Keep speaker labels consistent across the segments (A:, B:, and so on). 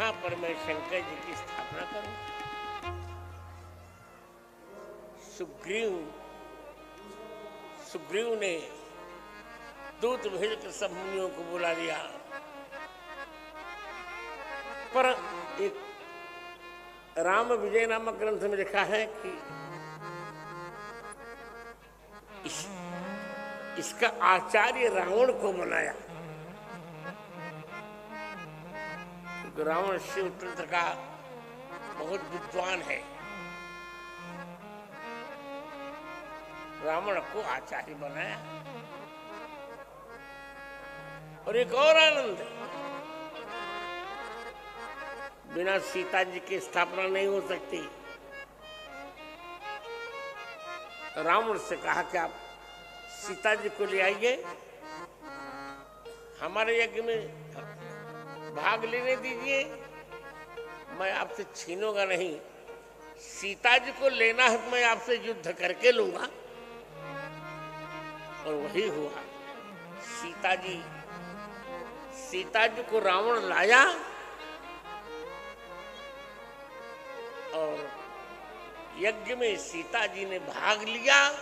A: कहां पर मैं शंकर जी की स्थापना करूं। सुग्रीव सुग्रीव ने दूत भेज कर सब मुनियों को बुला लिया, पर एक राम विजय नामक ग्रंथ में लिखा है कि इसका आचार्य रावण को बनाया। तो रावण शिवतंत्र का बहुत विद्वान है, रावण को आचार्य बनाया। और एक और आनंद, बिना सीता जी की स्थापना नहीं हो सकती। रावण से कहा कि आप सीता जी को ले आइए, हमारे यज्ञ में भाग लेने दीजिए, मैं आपसे छीनूंगा नहीं। सीता जी को लेना है तो मैं आपसे युद्ध करके लूंगा। और वही हुआ। सीता जी को रावण लाया और यज्ञ में सीता जी ने भाग लिया।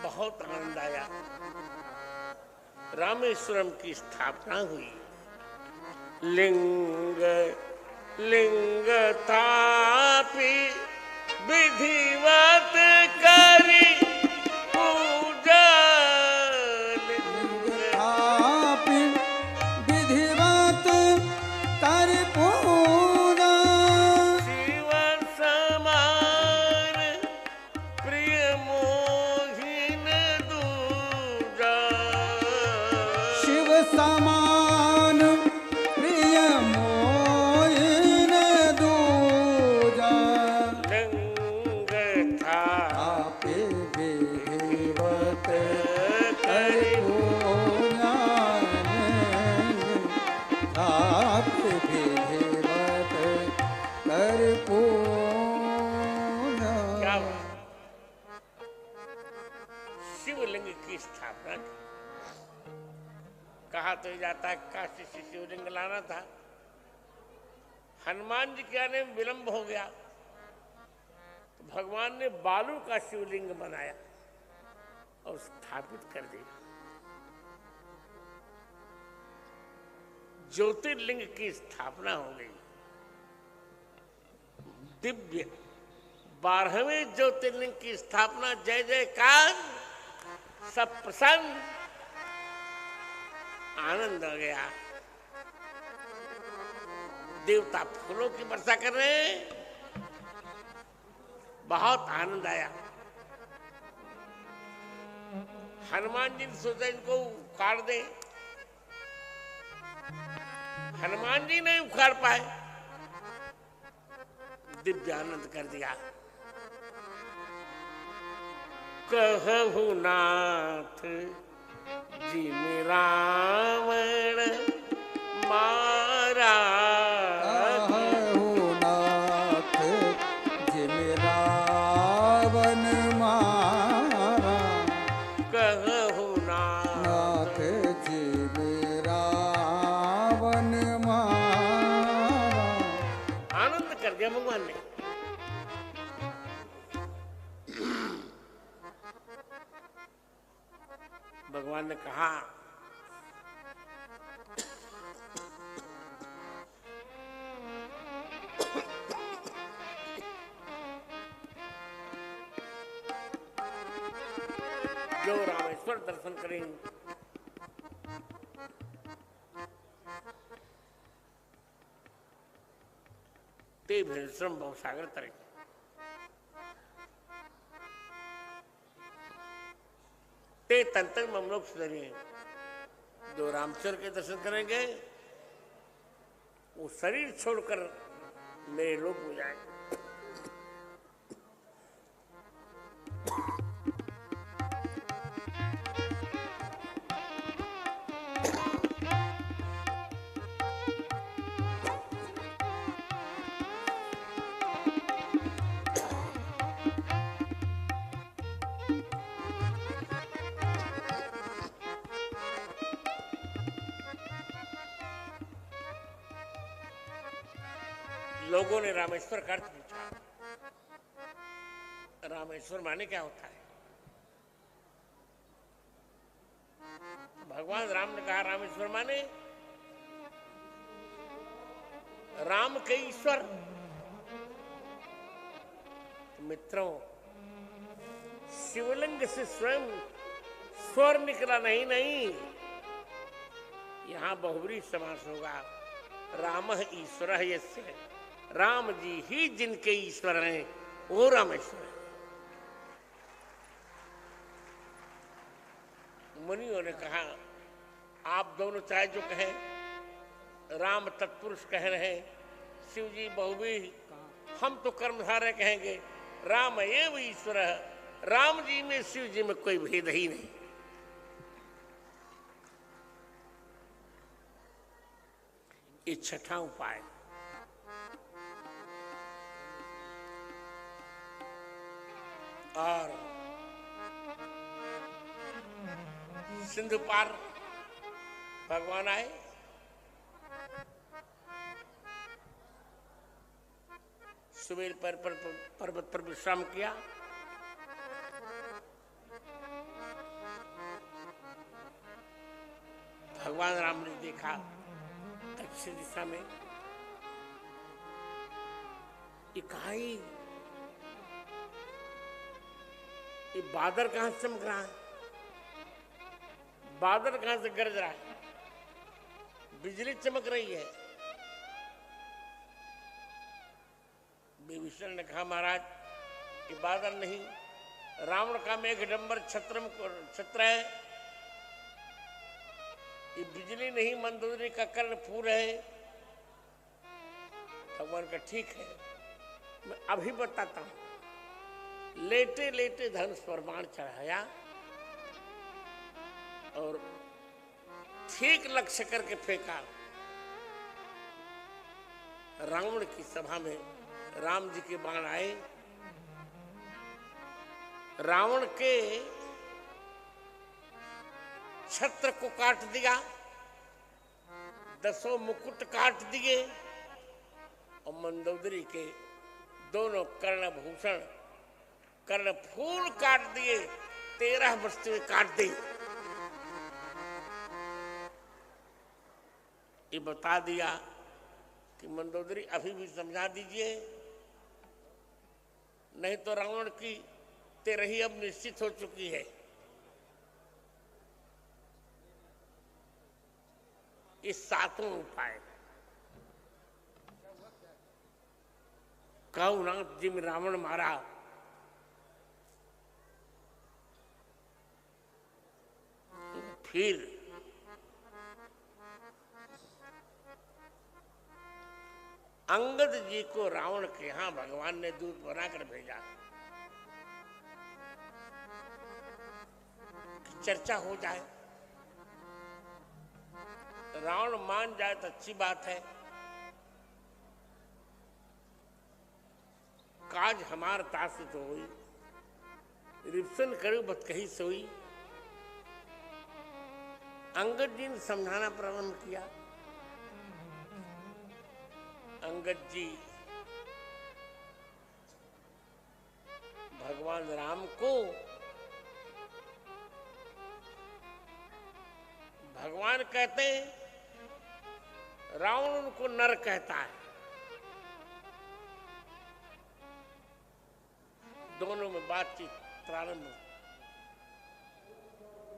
A: बहुत आनंद आया। रामेश्वरम की स्थापना हुई। लिंग लिंग थापि विधिवत करी पूजा।
B: लिंग थापि विधिवत करि पूजा।
A: शिव समान प्रिय मोहिन दूजा।
B: शिव समान प्रिय मोहिन दूजा।
A: लिंग
B: थापि विधिवत करि पूजा। थापि विधिवत करि पूजा।
A: क्या बात। शिवलिंग की स्थापना की। कहा तो जाता है काशी से शिवलिंग लाना था, हनुमान जी के आने में विलंब हो गया तो भगवान ने बालू का शिवलिंग बनाया और स्थापित कर दिया। ज्योतिर्लिंग की स्थापना हो गई। दिव्य 12वें ज्योतिर्लिंग की स्थापना। जय जयकार, सब प्रसन्न, आनंद हो गया। देवता फूलों की वर्षा कर रहे हैं, बहुत आनंद आया। हनुमान जी ने सोचा इनको उखाड़ दे, हनुमान जी नहीं उखाड़ पाए, दिव्य आनंद कर दिया। कहु नाथ जिम रावण मारा।
B: कहु नाथ जिम रावण मारा।
A: कहु
B: नाथ जिम रावण मारा।
A: आनंद कर दिया भगवान ने। भगवान ने कहा जो रामेश्वर दर्शन करेंगे ते भीषण भवसागर तरेंगे। ते तंत्र ममलोक सुधरेंगे। जो रामचंद्र के दर्शन करेंगे वो शरीर छोड़कर मेरे लोक हो जाएंगे। लोगों ने रामेश्वर का अर्थ पूछा। रामेश्वर माने क्या होता है? भगवान राम ने कहा रामेश्वर माने राम के ईश्वर। तो मित्रों, शिवलिंग से स्वयं स्वर निकला नहीं, यहां बहुब्री समास होगा। राम ईश्वर यस्य, राम जी ही जिनके ईश्वर हैं वो रामेश्वर है। मुनियों ने कहा आप दोनों चाहे जो कहें, राम तत्पुरुष कह रहे हैं, शिव जी बहुब्री, हम तो कर्मधारय कहेंगे। राम एव ईश्वर है, राम जी में शिव जी में कोई भेद ही नहीं। ये छठा उपाय। और सिंधु पार भगवान आए, सुमेर पर्वत पर विश्राम किया। भगवान राम ने देखा दक्षिण दिशा में इकाई, ये बादल कहां से चमक रहा है, बादल कहां से गरज रहा है, बिजली चमक रही है। विभीषण ने कहा महाराज ये बादल नहीं, रावण का मेघडंबर छत्र है, ये बिजली नहीं, मंदोदरी का कर्णफूल है। भगवान का ठीक है, मैं अभी बताता हूं। लेटे लेटे धनुष पर बाण चढ़ाया और ठीक लक्ष्य करके फेंका। रावण की सभा में राम जी के बाण आए, रावण के छत्र को काट दिया, 10 मुकुट काट दिए और मंदोदरी के दोनों कर्णभूषण कर्णफूल काट दिए, 13 वस्तुएं काट दी। ये बता दिया कि मंदोदरी अभी भी समझा दीजिए, नहीं तो रावण की तेरही अब निश्चित हो चुकी है। इस 7वां उपाय कहुनाथ जी में रावण मारा, फिर अंगद जी को रावण के यहां भगवान ने दूत बनाकर भेजा, चर्चा हो जाए, रावण मान जाए तो अच्छी बात है। काज हमार तास तो हुई, रिप्सन करू बत कही सोई। अंगद जी ने समझाना प्रारंभ किया। अंगद जी भगवान राम को भगवान कहते हैं, रावण उनको नर कहता है। दोनों में बातचीत प्रारंभ हुई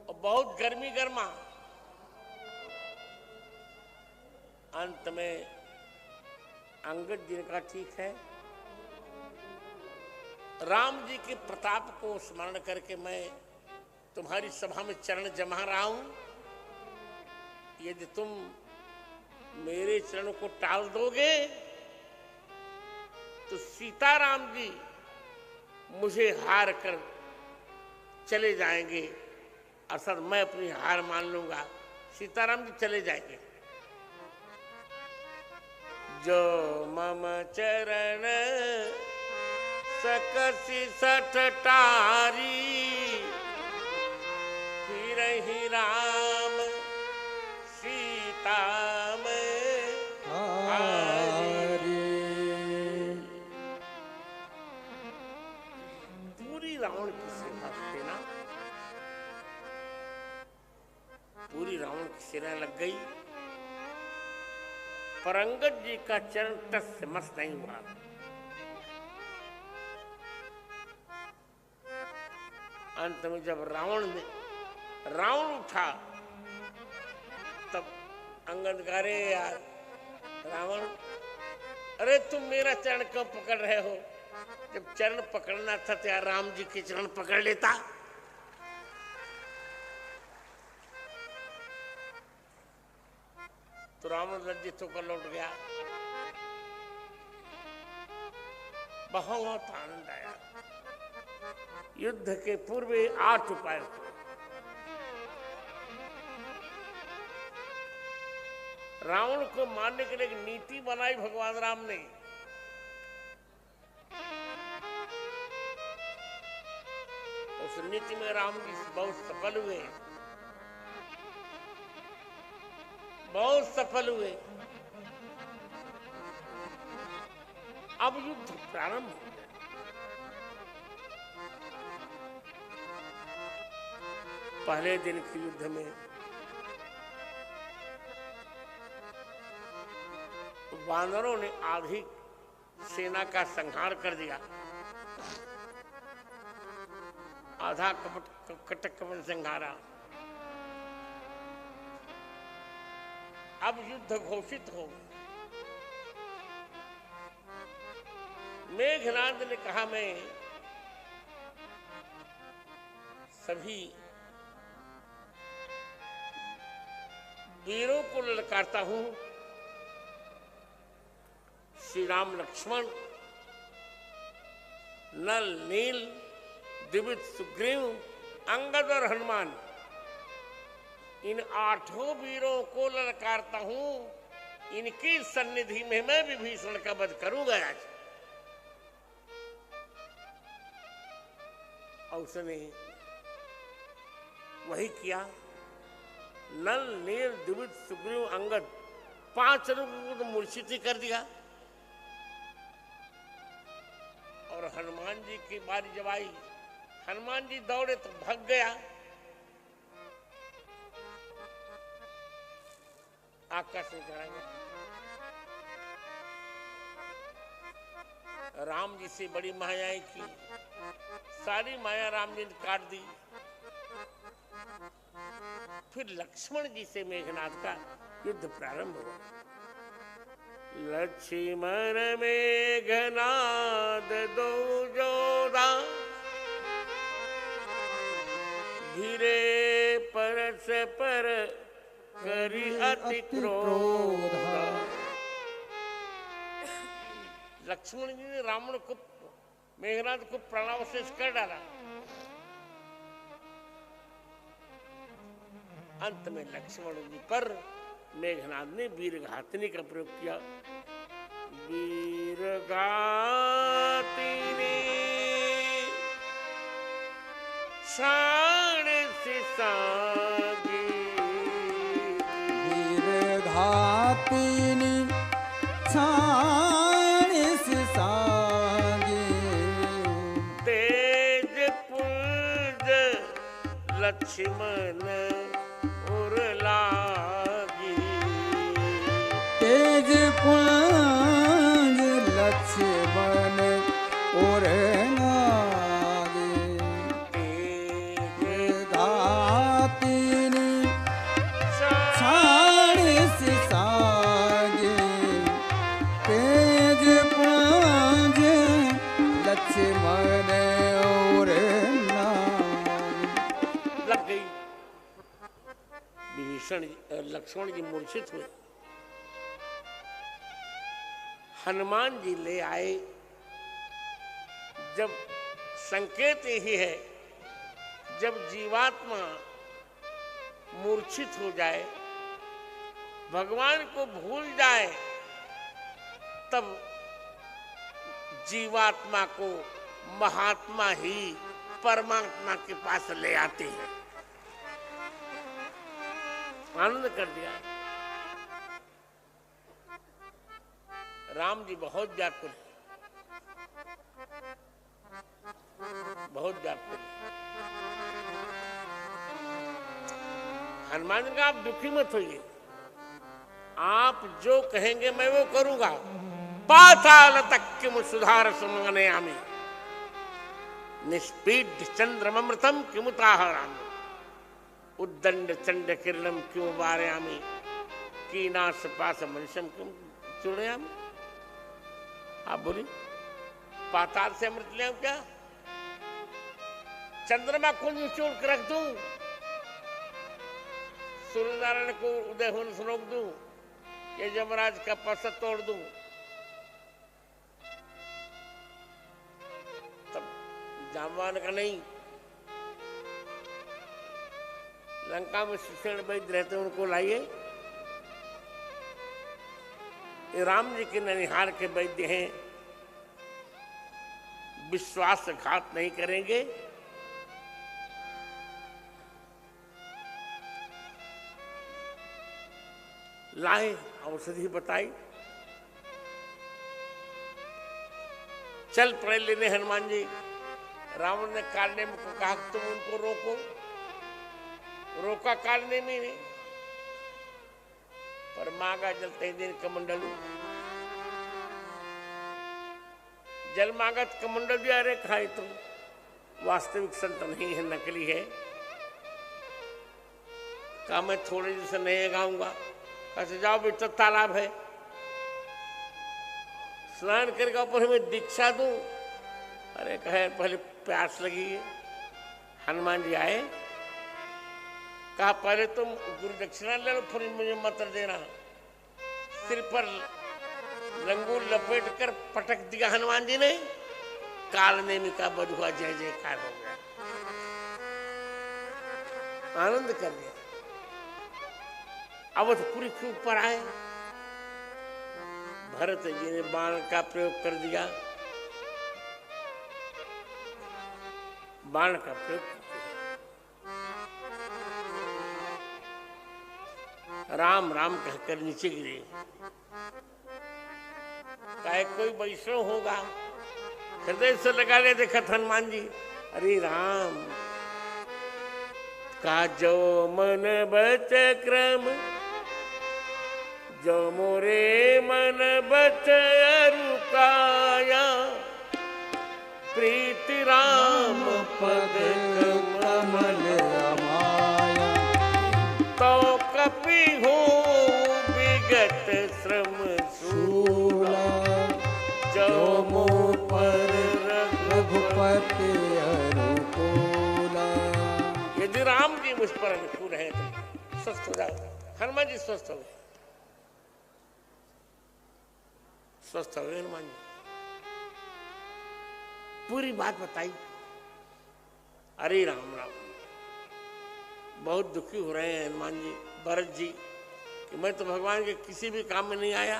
A: और बहुत गर्मी गर्मा। अंत में अंगद जी ने कहा ठीक है, राम जी के प्रताप को स्मरण करके मैं तुम्हारी सभा में चरण जमा रहा हूं। यदि तुम मेरे चरणों को टाल दोगे तो सीताराम जी मुझे हार कर चले जाएंगे, अर्थात मैं अपनी हार मान लूंगा, सीताराम जी चले जाएंगे। जो मम चरण सकसी सठटारी, फिर ही राम सीता में हारी। रावण की सेना, पूरी रावण की सेना लग गई, पर अंगद जी का चरण टस से मस नहीं हुआ। अंत में जब रावण उठा, तब अंगद कह रहे यार रावण, अरे तुम मेरा चरण क्यों पकड़ रहे हो? जब चरण पकड़ना था तो यार राम जी के चरण पकड़ लेता। तो रावण लज्जित होकर लौट गया। बहुत आनंद आया। युद्ध के पूर्व 8 उपाय थे। रावण को मारने के लिए एक नीति बनाई भगवान राम ने। उस नीति में राम जी बहुत सफल हुए, बहुत सफल हुए। अब युद्ध प्रारंभ हो गया। पहले दिन के युद्ध में वानरों ने आधी सेना का संहार कर दिया, आधा कटक कपट संहारा। अब युद्ध घोषित हो। मेघनाद ने कहा मैं सभी वीरों को ललकारता हूं, श्री राम लक्ष्मण, नल नील, द्विविद सुग्रीव, अंगद और हनुमान, इन 8 वीरों को ललकारता हूं। इनकी सन्निधि में मैं विभीषण का वध करूंगा आज। और उसने वही किया। नल नील द्विविद सुग्रीव अंगद 5 लोगों को मूर्छित ही कर दिया। और हनुमान जी की बारी जब आई, हनुमान जी दौड़े तो भाग गया। आकाश में चढ़ा गया। राम जी से बड़ी मायाएं की, सारी माया राम जी ने काट दी। फिर लक्ष्मण जी से मेघनाद का युद्ध प्रारंभ हुआ। लक्ष्मण मेघनाद दो जोधा, धीरे परस पर करी अति क्रोध। लक्ष्मण जी ने रावण को, मेघनाद को प्राणावशेष कर डाला। अंत में लक्ष्मण जी पर मेघनाद ने वीरघातिनी का प्रयोग किया। वीरघातिनी शान से सागी,
B: वीरघातिनी शान से सागी,
A: तेज पुंज लक्ष्मण लागी,
B: तेज पुंज लक्ष्मण और लागी,
A: तेज
B: घातिनी शान से सागी, तेज पुंज लक्ष्मण और लागी।
A: लग गई। विभीषण लक्ष्मण जी मूर्छित हुए। हनुमान जी ले आए। जब संकेत यही है, जब जीवात्मा मूर्छित हो जाए, भगवान को भूल जाए, तब जीवात्मा को महात्मा ही परमात्मा के पास ले आते हैं। आनंद कर दिया। राम जी बहुत व्याकुल है। बहुत व्याकुल। हनुमान जी का आप दुखी मत होइए, आप जो कहेंगे मैं वो करूंगा। पाताल तक किम सुधार सुमंगनयामि, निष्पीड चंद्रमृतम किमुताहरामि, उद्दंड चंड किरणम क्यों वारयामि, कीनाश पास मनुष्यम क्यों चूड़यामि। आप बोली पाताल से अमृत ले क्या, चंद्रमा को निचोड़ कर रख दूं, सूर्य नारायण को उदय होने से रोक दूं, ये यमराज का पासा तोड़ दूं, तब जामवान का नहीं। लंका में शिक्षण वैद्य रहते उनको लाइए। ये राम जी के ननिहाल के वैद्य हैं, विश्वासघात नहीं करेंगे। लाए औषधि बताई, चल पड़े लेने हनुमान जी। रावण ने कालने में को कहा तुम उनको रोको, रोका कालने में नहीं, पर मांगा जलते दिन कमंडलू, जल मांगत कमंडल दिया। अरे खाए तुम वास्तविक संत नहीं है, नकली है। कहा मैं थोड़े दिन से नहीं गाऊंगा। कैसे जाओ बेटा, तालाब है, स्नान करके ऊपर हमें दीक्षा दूं। अरे कहे पहले प्यास लगी है। हनुमान जी आए, कहा पहले तुम गुरु दक्षिणा ले लो, फिर मुझे मंत्र देना। सिर पर लंगूर लपेट कर पटक दिया हनुमान जी ने, कालनेमी का वध हुआ, जय जयकार हो गया, आनंद कर दिया। अवधपुरी के ऊपर आए, भरत जी ने बाण का प्रयोग कर दिया, बाण का प्रयोग कर दिया। राम राम कहकर नीचे गिरे। काहे कोई वैष्णव होगा, हृदय से लगा ले देखा हनुमान जी। अरे राम का जो मन बच क्रम, जो मोरे मन बच अरुकाया, प्रीति राम पद
B: कमल अमाया,
A: तो कपि हो विगत श्रम
B: शूला,
A: जो मोह पर
B: रघुपति अनुकूला।
A: यदि राम जी मुझ पर अनुकूल है तो स्वस्थ हो जाओ। हनुमान जी स्वस्थ हो गए, स्वस्थ हो गए हनुमान जी। पूरी बात बताई। अरे राम राम, बहुत दुखी हो रहे हैं हनुमान जी, भरत जी, कि मैं तो भगवान के किसी भी काम में नहीं आया,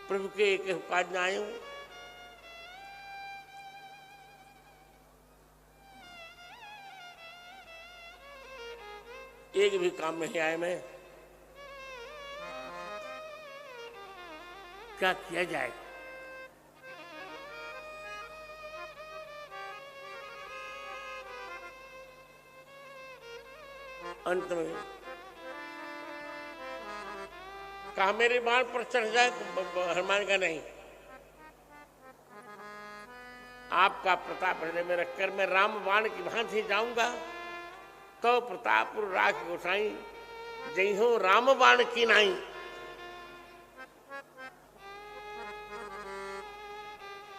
A: प्रभु के एक काज में आया हूं। एक भी काम में नहीं आया मैं, क्या किया जाए। अंत में कहा मेरे बाण पर चढ़ जाए, हनुमान का नहीं, आपका प्रताप हृदय में रखकर मैं राम बाण की भांति जाऊंगा, तो प्रतापपुर राख गोसाई, जय हो राम बाण की नाई।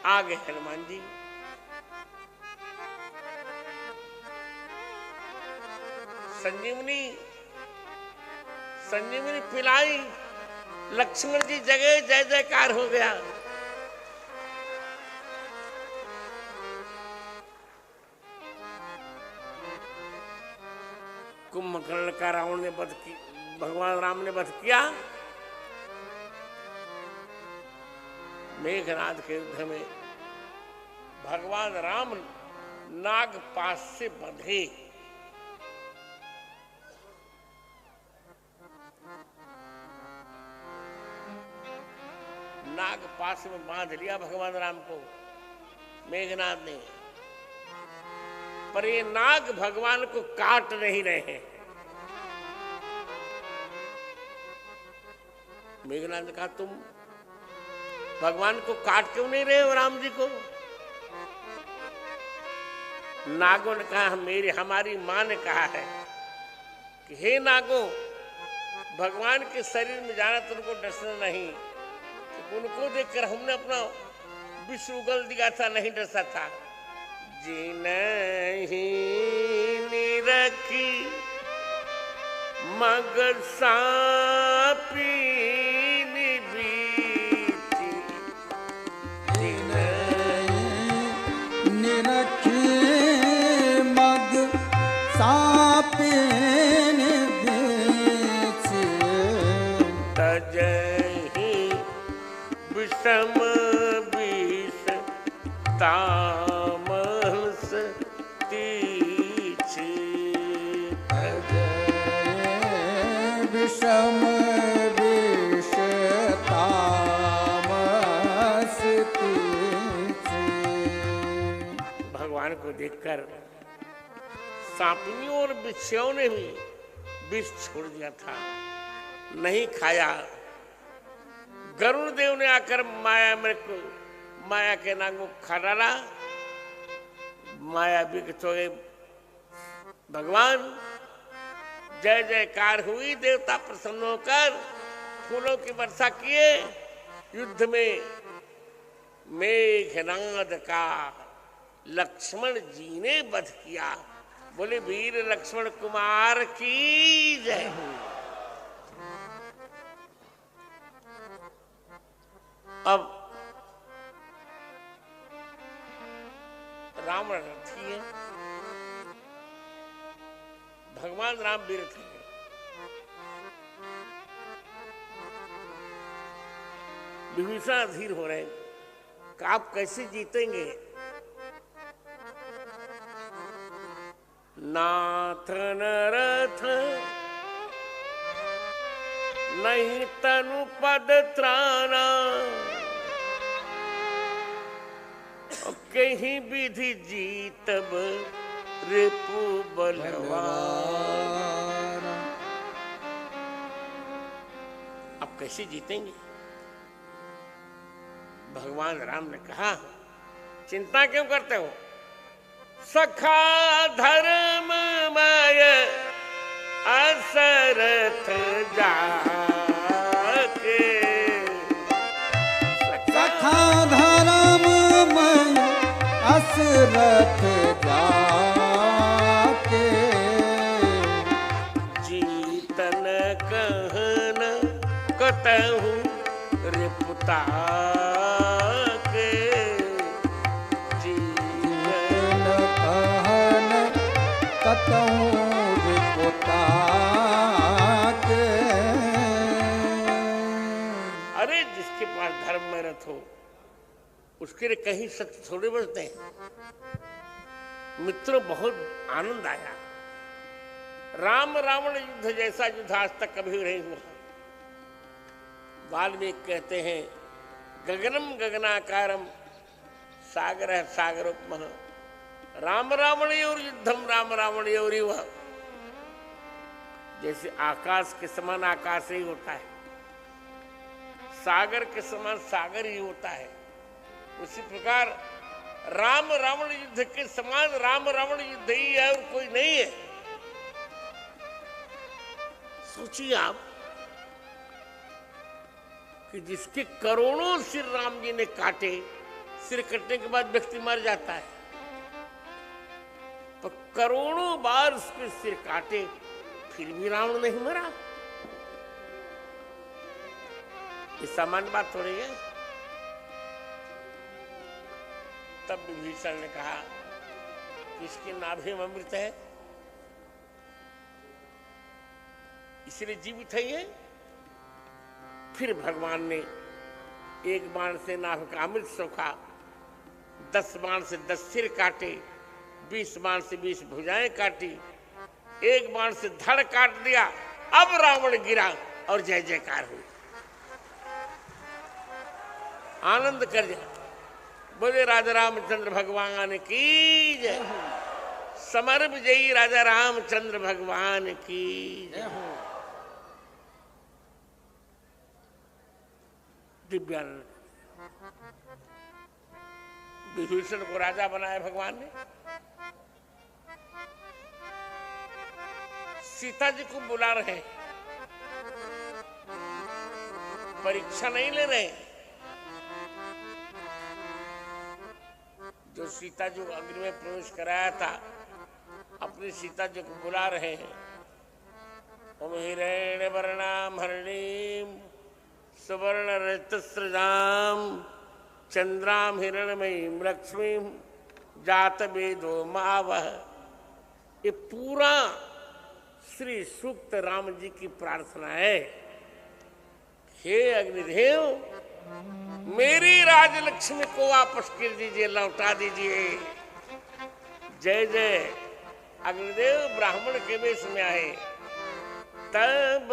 A: आ गए हनुमान जी। संजीवनी संजीवनी पिलाई, लक्ष्मण जी जगह जय जयकार हो गया। कुंभकर्ण का रावण ने वध की, भगवान राम ने वध किया। मेघनाद के युद्ध में भगवान राम नागपाश से बंधे, नागपाश में बांध लिया भगवान राम को। मेघनाद ने, पर ये नाग भगवान को काट नहीं रहे हैं। मेघनाद ने कहा, तुम भगवान को काट क्यों नहीं रहे हो राम जी को? नागों ने कहा, हमारी मां ने कहा है कि हे नागों, भगवान के शरीर में जाना तो उनको डसना नहीं, तो उनको देखकर हमने अपना विष उगल दिया था, नहीं डसा था। जी नहीं निरखी मगर सापी निबीती, जी
B: निरखी मग सापी निबीती,
A: तजहि विषम विष तामस तीछी,
B: विषम विष तामस तीछी।
A: भगवान को देखकर सांपियों और बिच्छुओं ने भी विष छोड़ दिया था, नहीं खाया। गरुड़ देव ने आकर माया के नाग को खा डाला। माया विकट हो गई। भगवान जय जयकार हुई, देवता प्रसन्न होकर फूलों की वर्षा किए। युद्ध में मेघनाद का लक्ष्मण जी ने वध किया। बोले वीर लक्ष्मण कुमार की जय हो। अब राम रथी है, भगवान राम वीर थे। विभीषण अधीर हो रहे कि आप कैसे जीतेंगे? नाथ नरथ नहीं तनु पद त्राना, कहीं विधि जीतब रिपु बलवान। अब कैसे जीतेंगे? भगवान राम ने कहा, चिंता क्यों करते हो? सखा धर्ममय असरथ जाके,
B: सखा धर्ममय असरथ जाके,
A: जीतन कहन कतहु रिपुता के,
B: जीतन कहन कतहु रिपुता के।
A: अरे जिसके पास धर्म में रथ हो उसके लिए कहीं सत्य थोड़े बचते हैं। मित्रों, बहुत आनंद आया। राम रावण युद्ध जैसा युद्ध आज तक कभी नहीं हुआ। वाल्मीकि कहते हैं, गगनम गगनाकारम सागर सागरोपम, राम रावणयोर युद्धम राम रावणयोरिव। जैसे आकाश के समान आकाश ही होता है, सागर के समान सागर ही होता है, उसी प्रकार राम रावण युद्ध के समान राम रावण युद्ध ही है और कोई नहीं है। सोचिए आप कि जिसके करोड़ों सिर राम जी ने काटे, सिर कटने के बाद व्यक्ति मर जाता है, तो करोड़ों बार उसके सिर काटे फिर भी रावण नहीं मरा। ये सामान्य बात हो रही है। तब विभीषण ने कहा कि इसके नाभि में अमृत है, इसलिए जीवित है ये। फिर भगवान ने एक बाण से नाभि का अमृत सोखा, 10 बाण से 10 सिर काटे, 20 बाण से 20 भुजाएं काटी, एक बाण से धड़ काट दिया। अब रावण गिरा और जय जयकार हुई, आनंद कर दिया। बोले राजा रामचंद्र भगवान की जय। समर विजयी राजा रामचंद्र भगवान की जय। दिव्यानंद विभीषण को राजा बनाया भगवान ने। सीता जी को बुला रहे हैं, परीक्षा नहीं ले रहे। जो सीता जी को अग्नि में प्रवेश कराया था, अपनी सीता जी को बुला रहे हैं। ओम हिरण्य वर्णाम हरणीम सुवर्ण रजतस्रजाम चंद्राम हिरणमयीम लक्ष्मीम जात वेदो मावह। ये पूरा श्री सूक्त राम जी की प्रार्थना है। हे अग्निदेव, मेरी राजलक्ष्मी को वापस कर दीजिए, लौटा दीजिए। जय जय। अग्निदेव ब्राह्मण के वेश में आए। तब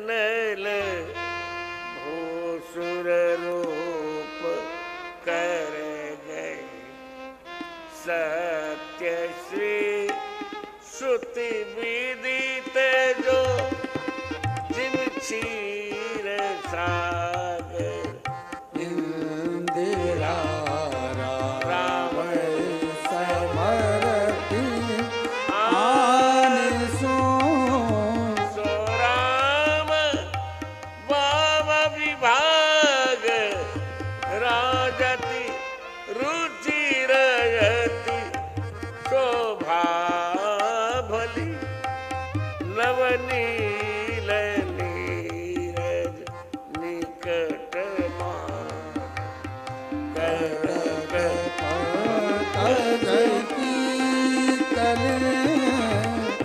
A: नल भूसुर रूप कर गए, सत्य श्री श्रुति विदित जो जिम क्षीर सागर।
B: इंदिरा राम समरती आन सो
A: राम वाम विभाग राजति रुचिरयति शोभा भली नवनील नीरज निकट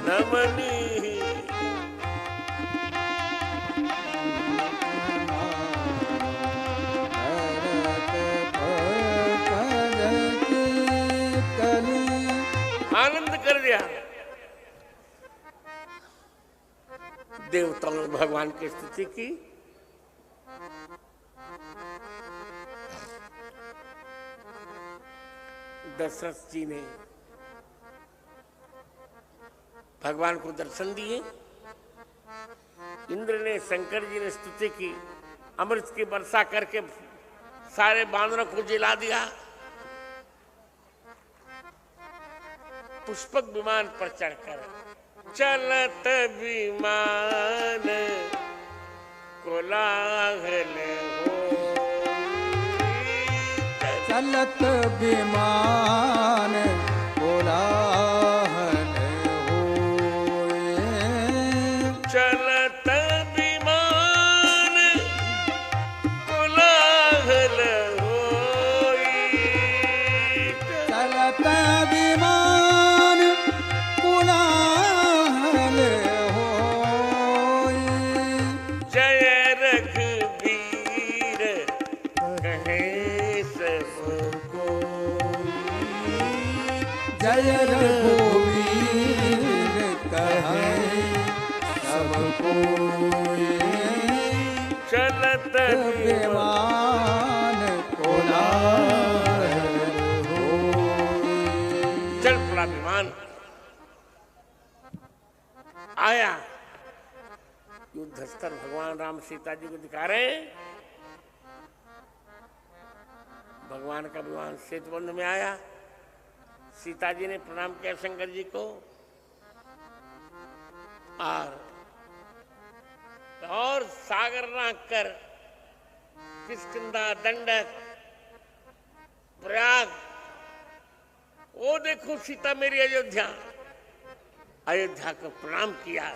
A: नमनी। आनंद कर दिया। देवताओं ने भगवान की स्तुति की। दशरथ जी ने भगवान को दर्शन दिए। इंद्र ने, शंकर जी ने स्तुति की। अमृत की वर्षा करके सारे बानरों को जिला दिया। पुष्पक विमान पर चढ़कर चलत विमान कोलाहल हो।
B: चलत विमान कोलाहल होए।
A: चलत विमान कोलाहल होई।
B: चलत विमान कोलाहल होए।
A: जय रघुवीर कहे सबको।
B: जय रघुवीर कहे सबको।
A: चलत
B: विमान कोलाहल होए।
A: चल पड़ा विमान। आया युद्ध स्तर। भगवान राम सीता जी को दिखा रहे हैं। भगवान का विमान सेतुबंध में आया। सीता जी ने प्रणाम किया शंकर जी को। और सागर नाक कर किष्किंधा, दंडक, प्रयाग, वो देखो सीता मेरी अयोध्या। अयोध्या को प्रणाम किया।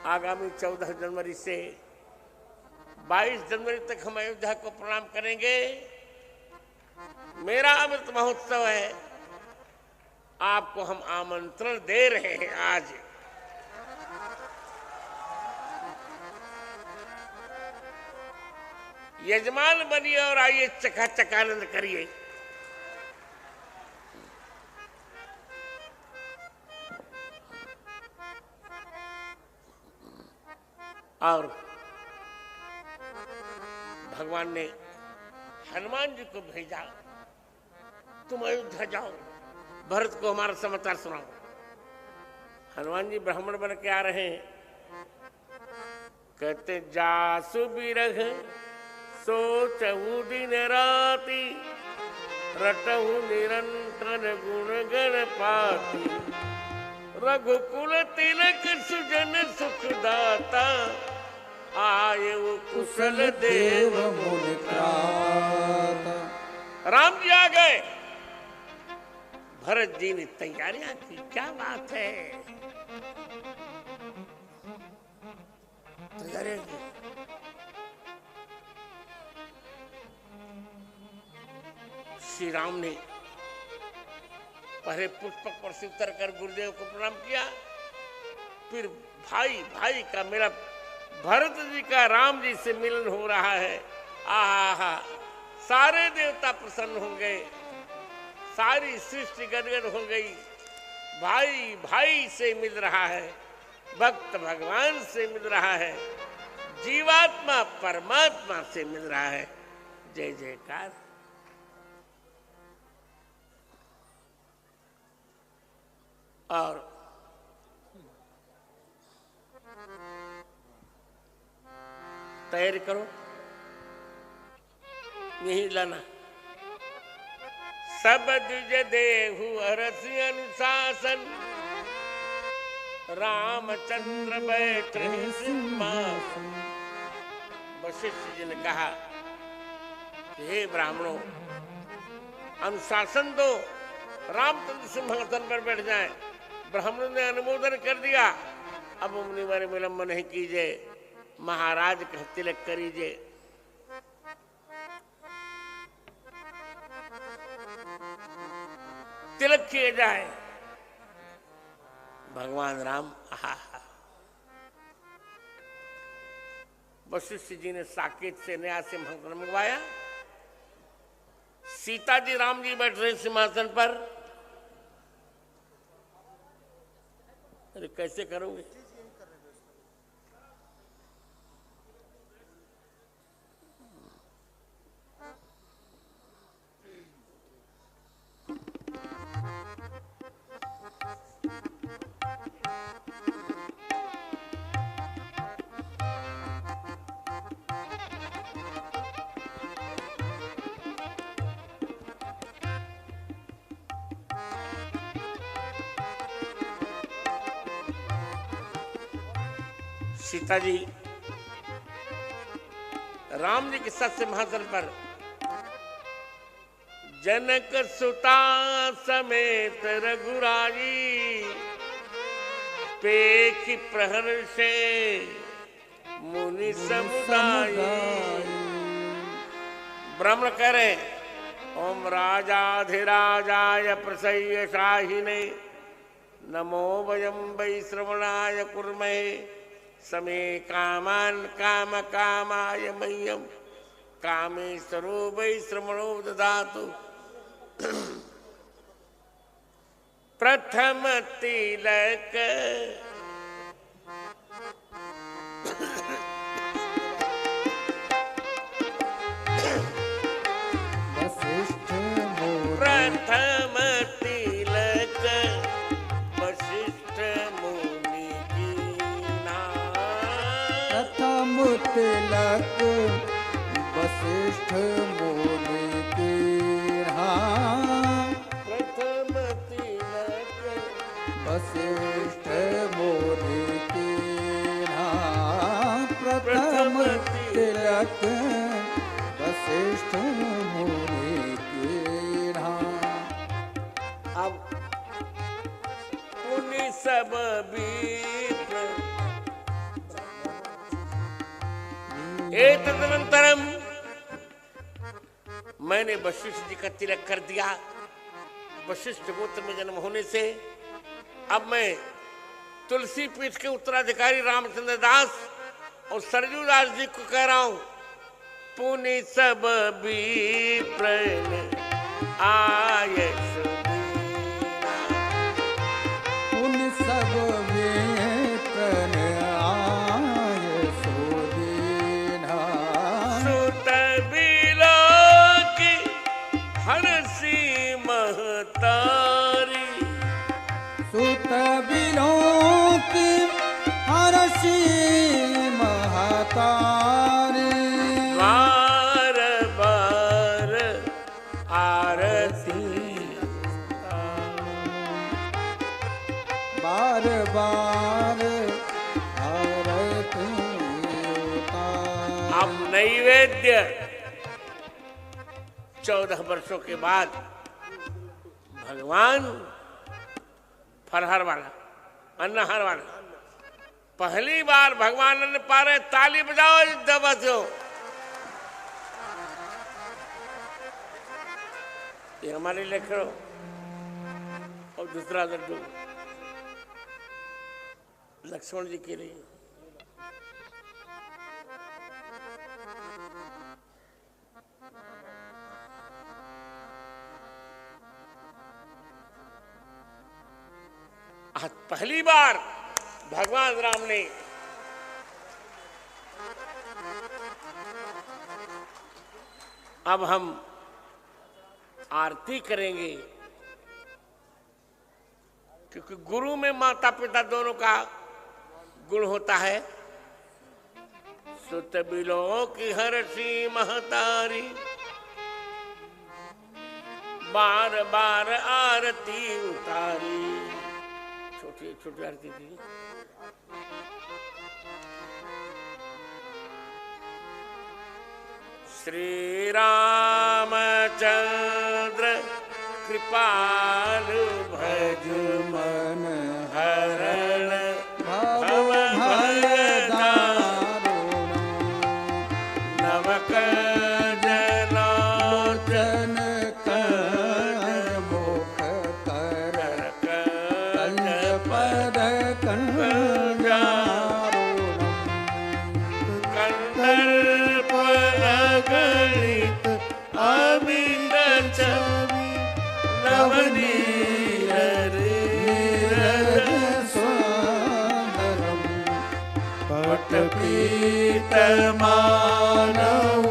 A: आगामी 14 जनवरी से 22 जनवरी तक हम अयोध्या को प्रणाम करेंगे। मेरा अमृत महोत्सव है। आपको हम आमंत्रण दे रहे हैं। आज यजमान बनिए और आइए चकाचक आनंद करिए। और भगवान ने हनुमान जी को भेजा, तुम अयोध्या जाओ, भरत को हमारा समाचार सुनाओ। हनुमान जी ब्राह्मण बन के आ रहे हैं, कहते जासु बिरह सोचहु दिन राति, रटहु निरंतर गुण गणपाति, रघुकुल तिलक सुजन सुखदाता, आयु कुशल देव मुनि त्राता। राम जी आ गए, भरत जी ने तैयारियां की, क्या बात है, तैयारियां की। श्री राम ने पहले पुष्पक पर से उतर कर गुरुदेव को प्रणाम किया, फिर भाई भाई का मेरा भरत जी का राम जी से मिलन हो रहा है। आहा, सारे देवता प्रसन्न हो गए, सारी सृष्टि गदगद हो गई। भाई भाई से मिल रहा है, भक्त भगवान से मिल रहा है, जीवात्मा परमात्मा से मिल रहा है। जय जयकार। और तैयारी करो, यही लाना। सब द्विज देहु अरसि अनुशासन, रामचंद्र बैठे सिंहासन। वशिष्ठ जी ने कहा कि हे ब्राह्मणों, अनुशासन दो, रामचंद्र सिंहासन पर बैठ जाएं। ब्राह्मणों ने अनुमोदन कर दिया। अब मुनिवर विलंब नहीं कीजिए, महाराज का तिलक करीजिए। तिलक किए जाए। भगवान राम, आहा, वशिष्ठ जी ने साकेत से नया सिंहासन मंगवाया। सीता जी राम जी बैठ रहे सिंहासन पर। अरे कैसे करोगे? सीता जी राम जी के साथ सिंहासन पर, जनक सुता समेत रघुराई, पेख प्रहर्षे मुनि समुदाय। ब्राह्मण कह रहे, ओम राजाधिराजाय प्रसह्य शाहिने, नमो वयम वै श्रवणाय कुर्महे, समे कामान काम कामाय मह्यम, कामेश्वरो वै श्रवणो ददातु। प्रथम तिलक प्रथम तिलक वशिष्ठ मुनि कीना।
B: प्रथम तिलक वशिष्ठ मुनि कीना।
A: प्रथम तिलक
B: वशिष्ठ मुनि कीना। प्रथम तिलक वशिष्ठ मुनि कीना।
A: अब मुनि सब विप्र तदनंतरम मैंने वशिष्ठ जी का तिलक कर दिया। वशिष्ठ गोत्र में जन्म होने से अब मैं तुलसी पीठ के उत्तराधिकारी रामचंद्र दास और सरजू दास जी को कह रहा हूं, पुनि सब विप्र आय सुदीना।
B: पुनि सब विप्र आय सुदीना।
A: सुत
B: सुत बिलों की हरसी महतारी
A: बार बार आरती
B: बार बार आरती उतारी।
A: अब नैवेद्य 14 वर्षों के बाद भगवान फरहर वाला अन्नहार वाला पहली बार भगवान अन्न पा रहे। ताली बजाओ दबो। ये हमारे लिए करो। और दूसरा लड्डू लक्ष्मण जी के लिए। आज पहली बार भगवान राम ने अब हम आरती करेंगे, क्योंकि गुरु में माता पिता दोनों का गुण होता है। सुत बिलों की हरसी महतारी बार बार आरती उतारी। छोटी छोटी आरती थी। श्री रामचंद्र कृपालु भज
B: मन
A: हरण
B: भव
A: भय
B: भय दारुण
A: नवक जलोचन
B: लोचन कर मुख कर कंज पद
A: कंदर्प अगणित अमित छवि नवनीर
B: सुंदरम पटपीत मानव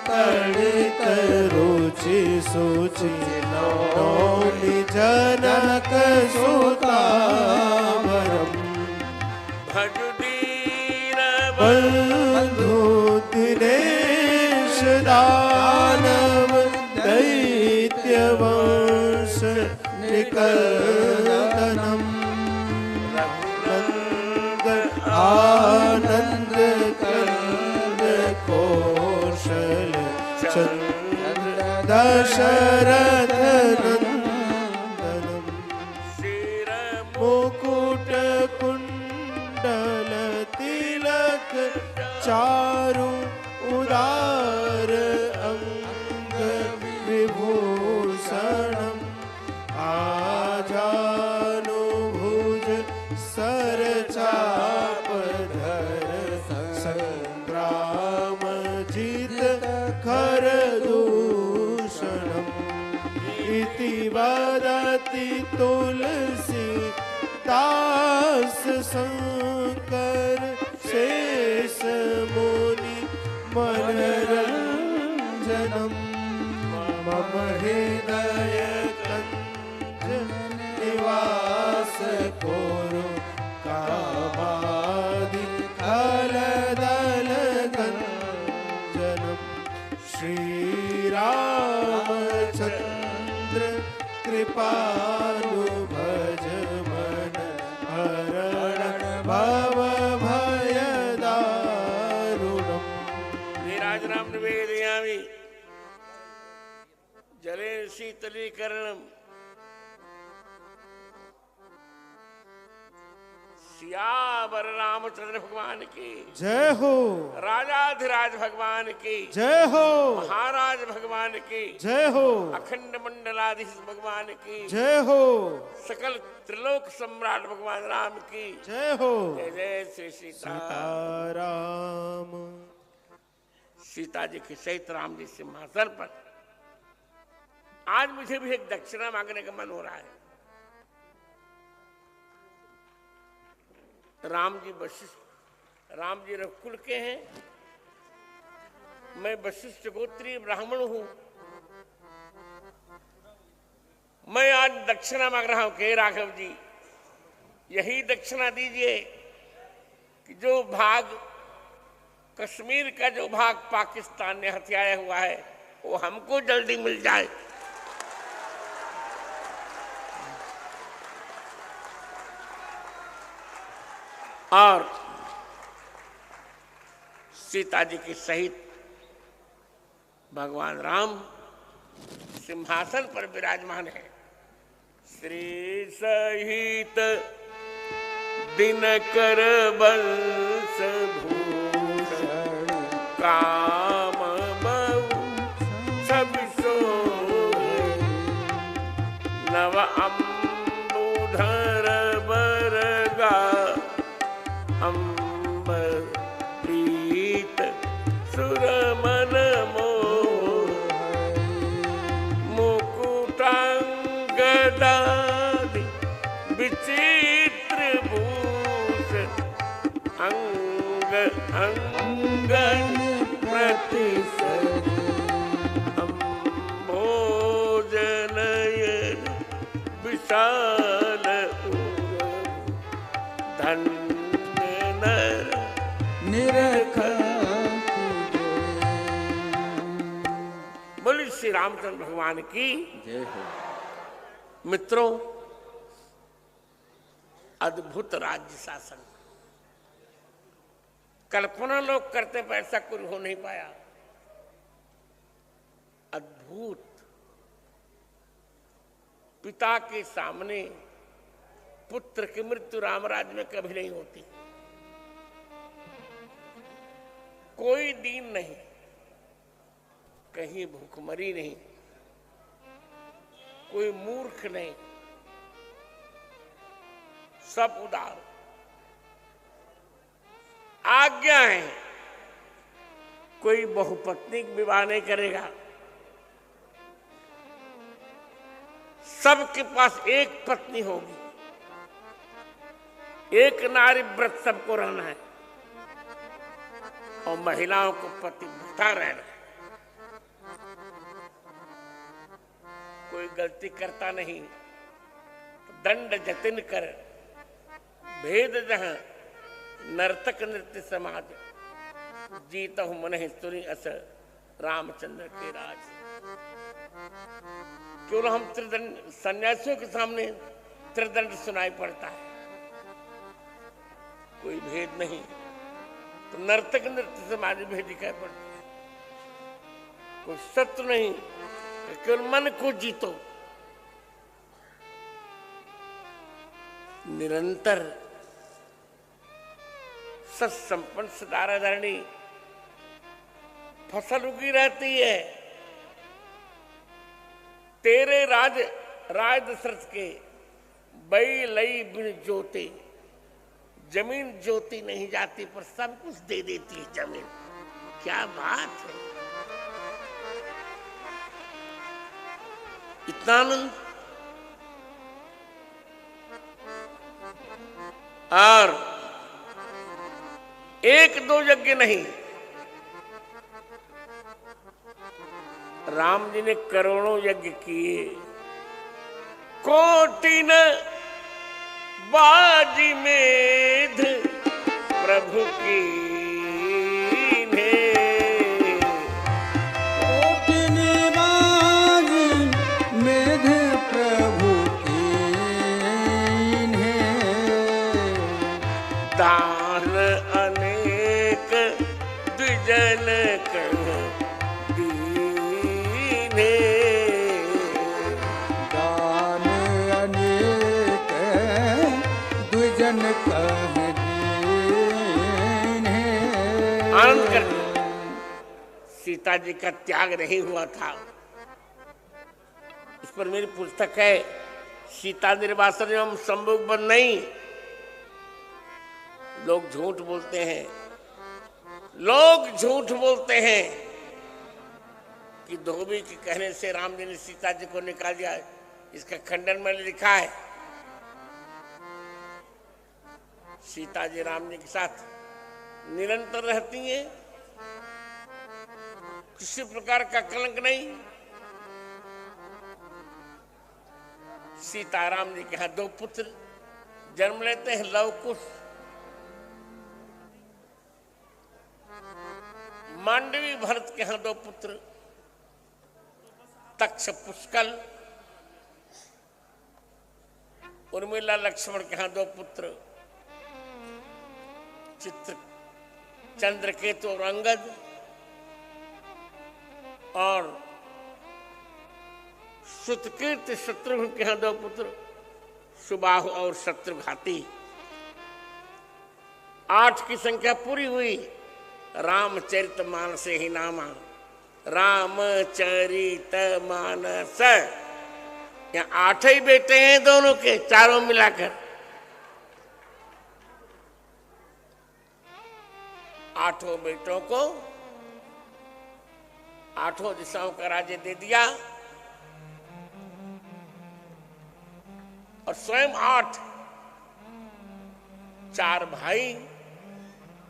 B: तड़ित रुचि सुचि नौमि जनक सुतावरम
A: भज दीन
B: बंधु दिनेश दानव दैत्य वंश निकलनम रघुनंद आनंद कंद कौशल चंद्र दशरथ नंदनम
A: सिर
B: मुकुट कुंडल तिलक चारु उदार अंग विभूषणम आजानुभुज सर चाप धर संग्राम जित खर दूषणम इति वदति तुलसी दास शंकर शेष मुनि मनरंजनम मम हृदय कंज निवास कोरु कामादि खलदल गंजनम श्री रामचंद्र कृपालु भज मन हरण भव भय दारुणम।
A: नीराजनाम निवेदयामि जले शीतलीकरणम। सियावर रामचंद्र भगवान की
B: जय हो,
A: राजाधिराज भगवान की
B: जय हो,
A: महाराज भगवान की
B: जय हो,
A: अखंड मंडलाधीश भगवान की
B: जय हो,
A: सकल त्रिलोक सम्राट भगवान राम की
B: जय हो।
A: जय जय श्री सीता
B: सीताराम।
A: सीता जी के सहित राम जी सिंहासन पर। आज मुझे भी एक दक्षिणा मांगने का मन हो रहा है। राम जी रघुकुल के हैं, मैं वशिष्ठ गोत्रीय ब्राह्मण हूं। मैं आज दक्षिणा मांग रहा हूं कि राघव जी यही दक्षिणा दीजिए कि जो भाग कश्मीर का जो भाग पाकिस्तान ने हथियाया हुआ है वो हमको जल्दी मिल जाए। और सीता जी के सहित भगवान राम सिंहासन पर विराजमान है। श्री सहित दिनकर बंश भूषण काम बहु सब सोहे नव अम्बुधर बरगा अम्बर प्रीत सुरमन मोह मुकुटांगदादि विचित्र भूष अंग अंगन प्रतिसर अम्भोजनयन विशाल धन्य नर
C: निरख
A: बोली श्री रामचंद्र भगवान की
C: जय हो।
A: मित्रों, अद्भुत राज्य शासन, कल्पना लोग करते पर ऐसा कुछ हो नहीं पाया। अद्भुत, पिता के सामने पुत्र की मृत्यु रामराज में कभी नहीं होती। कोई दीन नहीं, कहीं भूखमरी नहीं, कोई मूर्ख नहीं, सब उदार। आज्ञा है, कोई बहुपत्नी विवाह नहीं करेगा। सबके पास एक पत्नी होगी, एक नारी व्रत सबको रहना है और महिलाओं को पतिव्रता रहना है। कोई गलती करता नहीं तो दंड जतिन कर भेद जहां नर्तक नृत्य समाज जीत हूं मन सुनी अस रामचंद्र के राज। क्यों हम त्रिदंड सन्यासियों के सामने त्रिदंड सुनाई पड़ता है, कोई भेद नहीं तो नर्तक नृत्य समाज भेद दिखाई पड़ता है। कोई शत्रु नहीं, केवल मन को जीतो। निरंतर सत्संपन्न सदारा धरणी फसल उगी रहती है। तेरे राज दशरथ के बई लई बिन जोते जमीन जोती नहीं जाती, पर सब कुछ दे देती है जमीन। क्या बात है, इतना आनंद। और एक दो यज्ञ नहीं, राम जी ने करोड़ों यज्ञ किए। कोटि न बाजी मेध प्रभु की दान अनेक द्विजन कह दीने।
C: दान अनेक द्विजन कह दीने।
A: आनंद कर, सीता जी का त्याग नहीं हुआ था। इस पर मेरी पुस्तक है, सीता निर्वासन एवं संभोग बंद नहीं। लोग झूठ बोलते हैं, लोग झूठ बोलते हैं कि धोबी के कहने से राम जी ने सीता जी को निकाल दिया। इसका खंडन मैंने लिखा है। सीता जी राम जी के साथ निरंतर रहती हैं, किसी प्रकार का कलंक नहीं। सीताराम जी के यहाँ 2 पुत्र जन्म लेते हैं लव कुश, मांडवी भरत के यहाँ 2 पुत्र, तक्ष पुष्कल, उर्मिला लक्ष्मण के यहाँ 2 पुत्र, चित्र चंद्रकेतु और अंगद, और श्रुतकीर्ति शत्रुघ्न के यहाँ 2 पुत्र, सुबाहु और शत्रुघाती। 8 की संख्या पूरी हुई। रामचरितमानसे ही नामा, रामचरितमानस। यहाँ 8 ही बेटे हैं दोनों के, चारों मिलाकर। 8 बेटों को 8 दिशाओं का राज्य दे दिया, और स्वयं 8, 4 भाई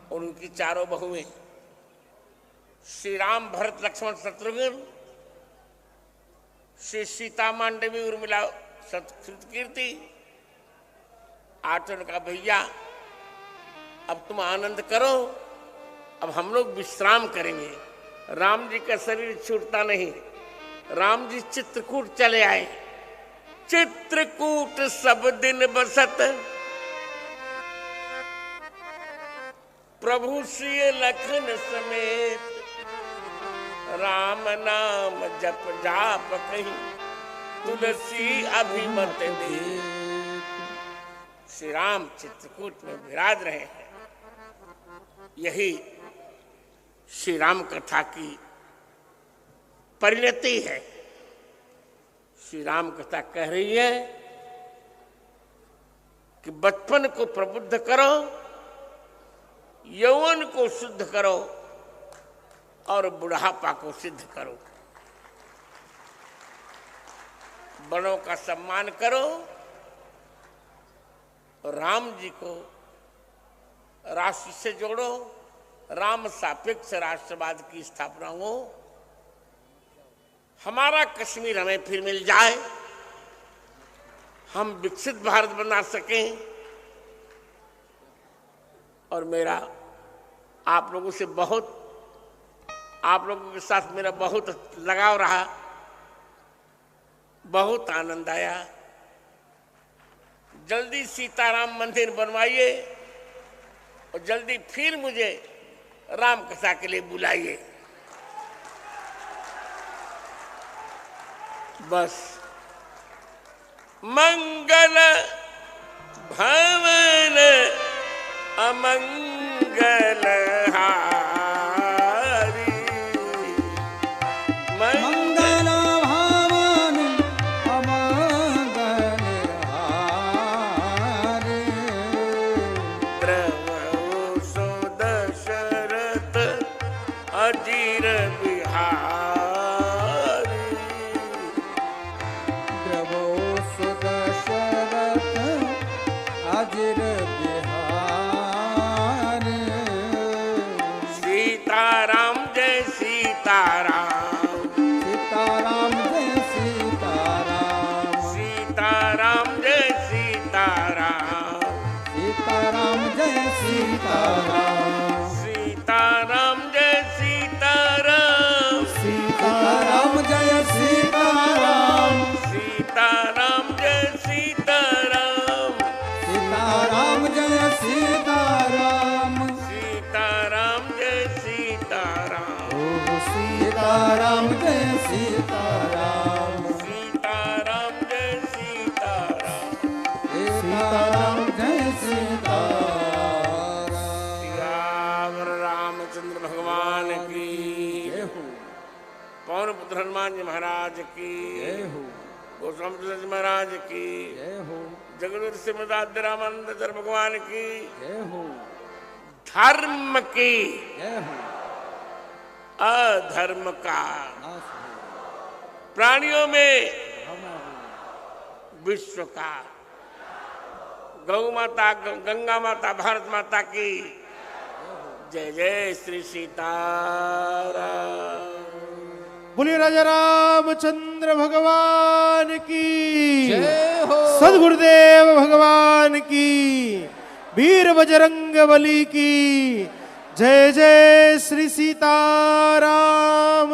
A: और उनकी 4 बहुएं, श्री राम भरत लक्ष्मण शत्रुघ्न, श्री सीता मांडवी उर्मिला श्रुतकीर्ति। 8 का भैया अब तुम आनंद करो, अब हम लोग विश्राम करेंगे। राम जी का शरीर छूटता नहीं। राम जी चित्रकूट चले आए। चित्रकूट सब दिन बसत, प्रभु श्री लखन समेत, राम नाम जप जाप कहीं, तुलसी अभिमत दे। श्री राम चित्रकूट में विराज रहे हैं। यही श्री राम कथा की परिणति है। श्री राम कथा कह रही है कि बचपन को प्रबुद्ध करो, यौवन को शुद्ध करो, और बुढ़ापा को सिद्ध करो। बड़ों का सम्मान करो, राम जी को राष्ट्र से जोड़ो, राम सापेक्ष राष्ट्रवाद की स्थापना हो, हमारा कश्मीर हमें फिर मिल जाए, हम विकसित भारत बना सकें। और मेरा आप लोगों से आप लोगों के साथ मेरा बहुत लगाव रहा, बहुत आनंद आया। जल्दी सीताराम मंदिर बनवाइए और जल्दी फिर मुझे राम कथा के लिए बुलाइए। बस मंगल भवन अमंगल हारी,
C: मंगल भवन अमंगल हारी,
A: द्रवहु सो दशरथ अजीर बिहारी,
C: द्रवो सुदशरथ अजिर बिहारी।
A: सीताराम जय सीताराम,
C: सीताराम जय सीताराम,
A: सीताराम जय सीताराम,
C: सीताराम जय सीताराम,
A: सीताराम जय सीताराम,
C: सीताराम जय सीताराम,
A: सीताराम जय सीताराम,
C: सीताराम जय सीताराम,
A: सीताराम जय सीताराम,
C: सीताराम जय सीताराम,
A: सीताराम जय सीताराम,
C: सीताराम जय सीताराम।
A: सियावर रामचंद्र भगवान की,
C: जय हो,
A: पवन पुत्र हनुमान जी महाराज की,
C: जय हो,
A: गोस्वामी जी महाराज की,
C: जय हो,
A: जगदुर सिमदाद्य रामानंद दर भगवान की,
C: जय हो,
A: धर्म की,
C: जय हो,
A: अधर्म का,
C: नाश हो,
A: प्राणियों में
C: भावना हो,
A: विश्व का, गौ माता, गंगा माता, भारत माता की जय जय श्री सीताराम।
B: बोलिए राजा रामचंद्र भगवान की
C: जय हो।
B: सद्गुरुदेव भगवान की, वीर बजरंग बली की जय। जय श्री सीताराम।